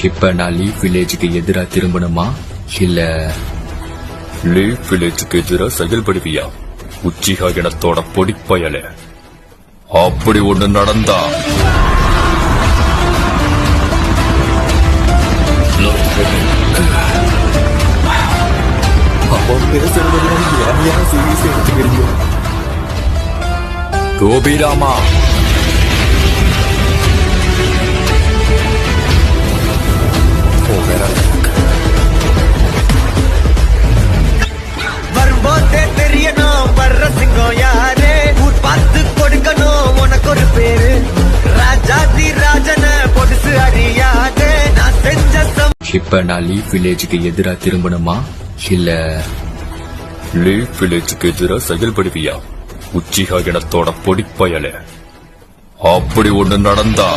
இப்ப நான் லீஃப் வில்லேஜுக்கு எதிரா திரும்பணுமா இல்ல லீஃப் வில்லேஜுக்கு எதிரா செயல்படுவியா உச்சிகா இனத்தோட பொடிப்பயல? அப்படி ஒண்ணு நடந்தா அவன் பேசுறதெல்லாம் ஏன் சீரியஸ் எடுத்துக்கிறீங்க? கோபிராமா, வரும்போதே தெரியணும் வர்ற சிங்கம் யாரு, ஊர் பார்த்து கொடுக்கணும் உனக்கு ஒரு பேரு. ராஜாதி ராஜன பொடுசு அறியாது நான் செஞ்ச இப்ப நான் லீஃப் வில்லேஜுக்கு எதிரா திரும்பணுமா இல்ல லீஃப் வில்லேஜுக்கு எதிரா செயல்படுவியா உச்சிகா இனத்தோட பொடிப்பயல? அப்படி ஒண்ணு நடந்தா